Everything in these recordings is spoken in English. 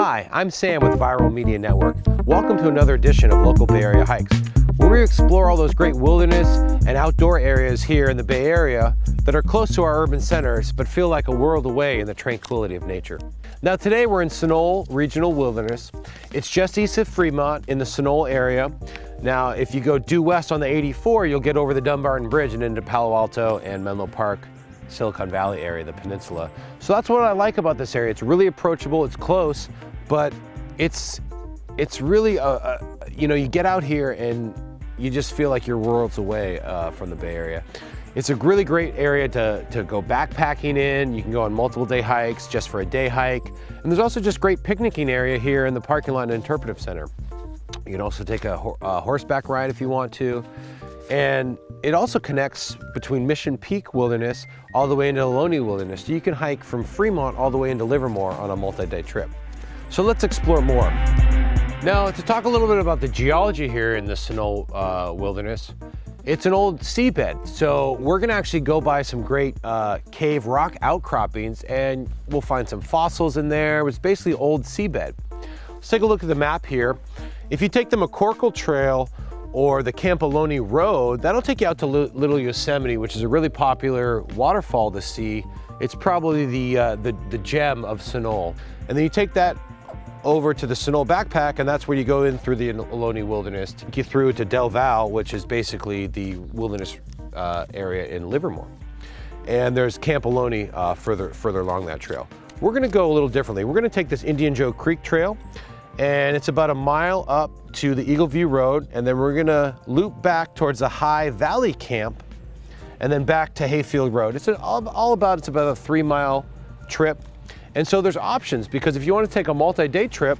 Hi, I'm Sam with Viral Media Network. Welcome to another edition of Local Bay Area Hikes, where we explore all those great wilderness and outdoor areas here in the Bay Area that are close to our urban centers, but feel like a world away in the tranquility of nature. Now today we're in Sunol Regional Wilderness. It's just east of Fremont in the Sunol area. Now if you go due west on the 84, you'll get over the Dumbarton Bridge and into Palo Alto and Menlo Park, Silicon Valley area, the peninsula. So that's what I like about this area. It's really approachable, it's close, but it's really, you get out here and you just feel like you're worlds away from the Bay Area. It's a really great area to go backpacking in. You can go on multiple day hikes just for a day hike. And there's also just great picnicking area here in the parking lot and interpretive center. You can also take a horseback ride if you want to. And it also connects between Mission Peak Wilderness all the way into Ohlone Wilderness. You can hike from Fremont all the way into Livermore on a multi-day trip. So let's explore more. Now, to talk a little bit about the geology here in the Sunol Wilderness, it's an old seabed. So we're gonna actually go by some great cave rock outcroppings, and we'll find some fossils in there. It was basically old seabed. Let's take a look at the map here. If you take the McCorkle Trail or the Camp Ohlone Road, that'll take you out to Little Yosemite, which is a really popular waterfall to see. It's probably the gem of Sunol. And then you take that over to the Sunol Backpack, and that's where you go in through the Ohlone Wilderness, take you through to Del Val, which is basically the wilderness area in Livermore. And there's Camp Ohlone further along that trail. We're gonna go a little differently. We're gonna take this Indian Joe Creek Trail, and it's about a mile up to the Eagle View Road, and then we're gonna loop back towards the High Valley Camp, and then back to Hayfield Road. It's about a 3-mile trip. And so there's options, because if you want to take a multi-day trip,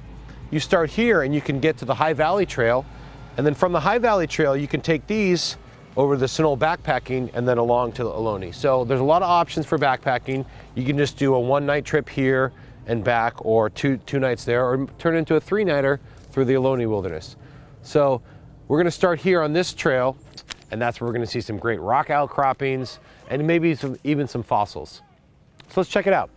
you start here and you can get to the High Valley Trail. And then from the High Valley Trail, you can take these over the Sunol backpacking and then along to Ohlone. So there's a lot of options for backpacking. You can just do a 1-night trip here and back, or two nights there, or turn it into a 3-nighter through the Ohlone Wilderness. So we're gonna start here on this trail, and that's where we're gonna see some great rock outcroppings and maybe even some fossils. So let's check it out.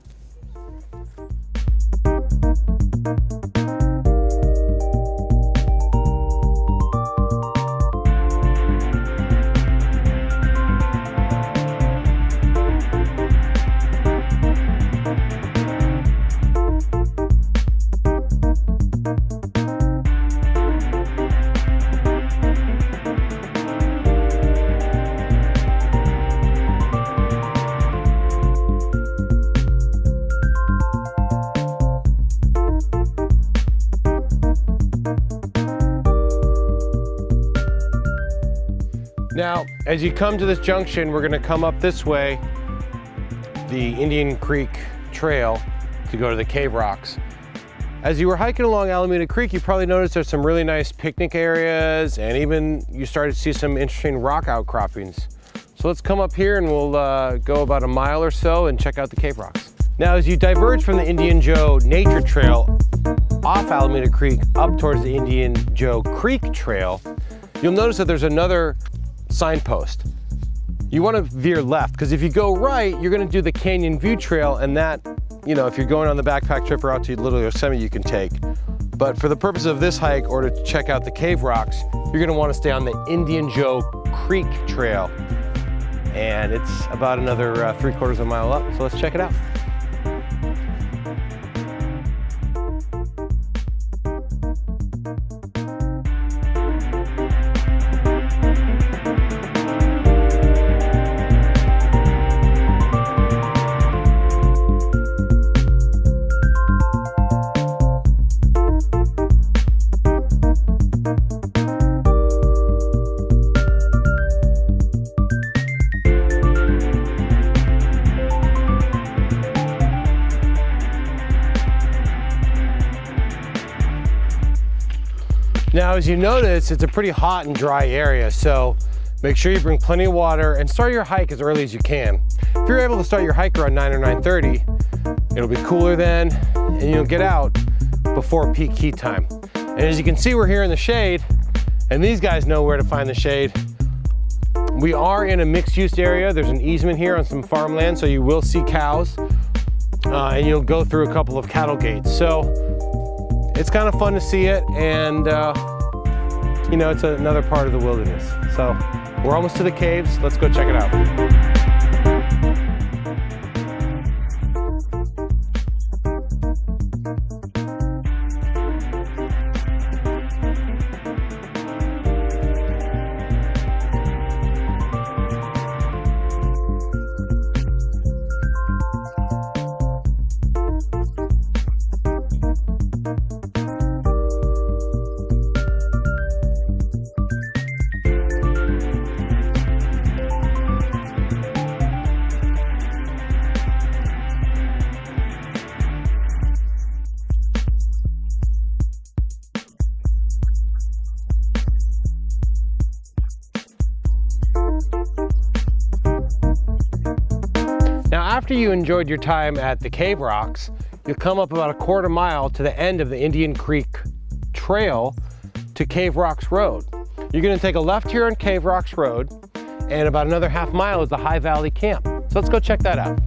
Now, as you come to this junction, we're gonna come up this way, the Indian Creek Trail, to go to the cave rocks. As you were hiking along Alameda Creek, you probably noticed there's some really nice picnic areas, and even you started to see some interesting rock outcroppings. So let's come up here and we'll go about a mile or so and check out the cave rocks. Now, as you diverge from the Indian Joe Nature Trail off Alameda Creek up towards the Indian Joe Creek Trail, you'll notice that there's another signpost. You want to veer left, because if you go right, you're going to do the Canyon View Trail, and that, if you're going on the backpack trip or out to Little Yosemite, you can take. But for the purpose of this hike, or to check out the cave rocks, you're going to want to stay on the Indian Joe Creek Trail. And it's about another 3/4 mile up, so let's check it out. Now, as you notice, it's a pretty hot and dry area, so make sure you bring plenty of water and start your hike as early as you can. If you're able to start your hike around 9 or 9:30, it'll be cooler then, and you'll get out before peak heat time. And as you can see, we're here in the shade, and these guys know where to find the shade. We are in a mixed-use area. There's an easement here on some farmland, so you will see cows, and you'll go through a couple of cattle gates. So it's kind of fun to see it, and you know, it's another part of the wilderness. So we're almost to the caves. Let's go check it out. After you enjoyed your time at the Cave Rocks, you'll come up about a quarter mile to the end of the Indian Creek Trail to Cave Rocks Road. You're going to take a left here on Cave Rocks Road, and about another half mile is the High Valley Camp. So let's go check that out.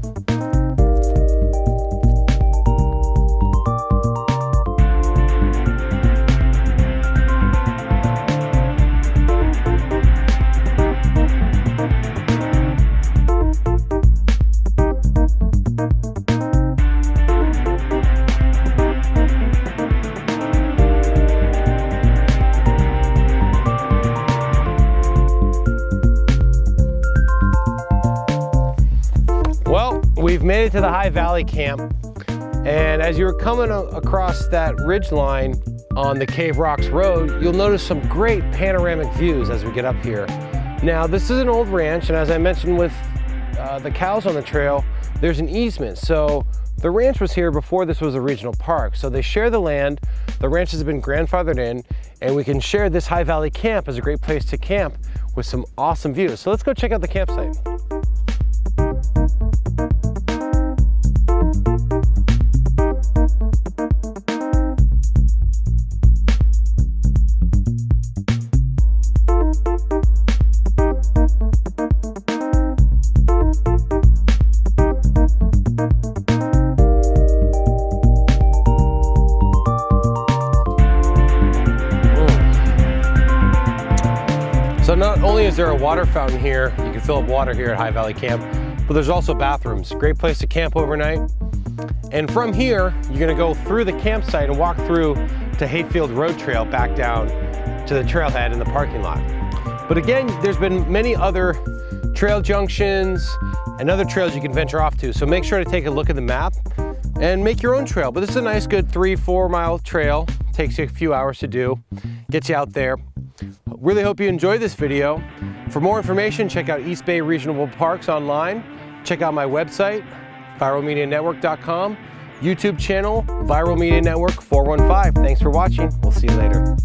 We've made it to the High Valley Camp, and as you're coming across that ridge line on the Cave Rocks Road, you'll notice some great panoramic views as we get up here. Now, this is an old ranch, and as I mentioned with the cows on the trail, there's an easement. So the ranch was here before this was a regional park. So they share the land, the ranches have been grandfathered in, and we can share this High Valley Camp as a great place to camp with some awesome views. So let's go check out the campsite. So not only is there a water fountain here, you can fill up water here at High Valley Camp, but there's also bathrooms. Great place to camp overnight. And from here, you're gonna go through the campsite and walk through to Hayfield Road Trail back down to the trailhead in the parking lot. But again, there's been many other trail junctions and other trails you can venture off to. So make sure to take a look at the map and make your own trail. But this is a nice, good 3-4 mile trail. Takes you a few hours to do, gets you out there. Really hope you enjoyed this video. For more information, check out East Bay Regional Parks online. Check out my website, viralmedianetwork.com, YouTube channel, Viral Media Network 415. Thanks for watching. We'll see you later.